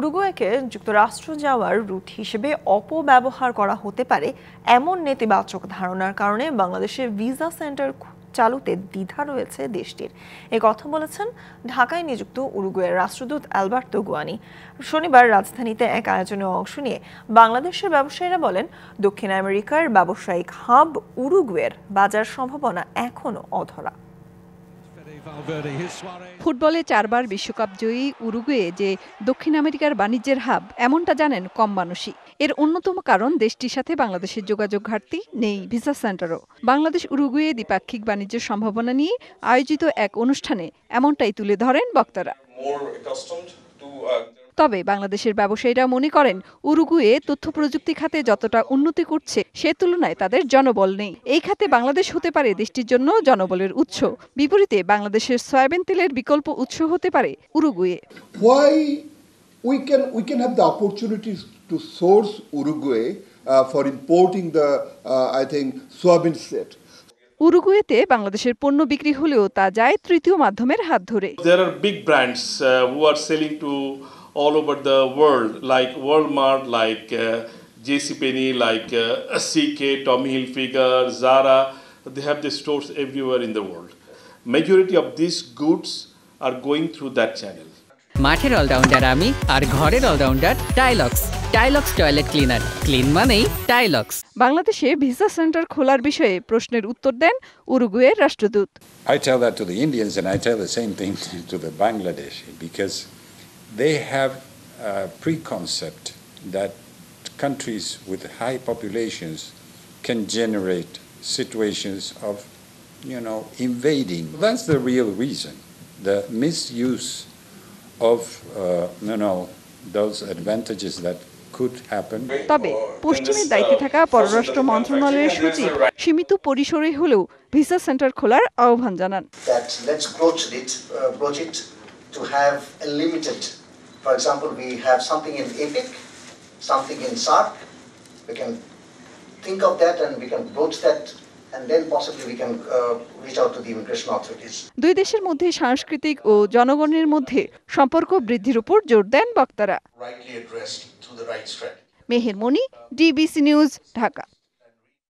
উরুগুয়েকে যুক্তরাষ্ট্র যাওয়ার রুট হিসেবে অপব্যবহার করা হতে পারে এমন নেতিবাচক ধারণার কারণে বাংলাদেশে ভিসা সেন্টার চালুতে দ্বিধা রয়েছে দেশটির। এ কথা বলেছেন ঢাকায় নিযুক্ত উরুগুয়ের রাষ্ট্রদূত অ্যালবার্তো গুয়ানি। শনিবার রাজধানীতে এক আয়োজনে অংশ নিয়ে বাংলাদেশের ব্যবসায়ীরা বলেন, দক্ষিণ আমেরিকার ব্যবসায়িক হাব উরুগুয়ের বাজার সম্ভাবনা এখনও অধরা। ফুটবলে 4 বার বিশ্বকাপ জয়ী উরুগুয়ে যে দক্ষিণ আমেরিকার বাণিজ্যের হাব এমনটা জানেন কম মানুষই। এর অন্যতম কারণ দেশটির সাথে বাংলাদেশের যোগাযোগ ঘাটতি, নেই ভিসা সেন্টারও। বাংলাদেশ উরুগুয়ে দ্বিপাক্ষিক বাণিজ্যের সম্ভাবনা নিয়ে আয়োজিত এক অনুষ্ঠানে এমনটাই তুলে ধরেন বক্তারা। তবে বাংলাদেশের ব্যবসায়ীরা মনে করেন, উরুগুয়ে তথ্য প্রযুক্তি খাতে যতটা উন্নতি করছে সে তুলনায় তাদের জনবল নেই। এই খাতে বাংলাদেশ হতে পারে দেশটির জন্য জনবলের উৎস। বিপরীতে বাংলাদেশের সয়াবিন তেলের বিকল্প উৎস হতে পারে Uruguay. Why we can have the opportunities to source Uruguay for importing the I think soybean seed. উরুগুয়েতে বাংলাদেশের পণ্য বিক্রি হলেও তা যায় তৃতীয় মাধ্যমের হাত ধরে। There are big brands who are selling to all over the world, like Walmart, like JCPenney, like CK, Tommy Hilfiger, Zara. They have the stores everywhere in the world. Majority of these goods are going through that channel. মাঠের allrounder আমি, আর ঘরের allrounder Tylox. Tylox toilet cleaner, clean মানেই Tylox. বাংলাদেশে visa centre খোলার বিষয়ে প্রশ্নের উত্তর দেন উরুগুয়ের রাষ্ট্রদূত। I tell that to the Indians and I tell the same thing to the Bangladeshi because they have a preconcept that countries with high populations can generate situations of, invading. That's the real reason. The misuse of, those advantages that could happen. তবে পশ্চিমের দায়িত্বে থাকা পররাষ্ট্র মন্ত্রণালয়ের সচিব সীমিত পরিসরে হলেও ভিসা সেন্টার খোলার আহ্বান জানান। Let's broach it to have a limited. For example, we have something in APEC, something in SAARC. We can think of that and we can broach that, and then possibly we can reach out to the immigration authorities. দুই দেশের মধ্যে সাংস্কৃতিক ও জনগণের মধ্যে সম্পর্ক বৃদ্ধির উপর জোর দেন বক্তারা। Rightly addressed through the right strategy. Meher Moni, DBC news, Dhaka.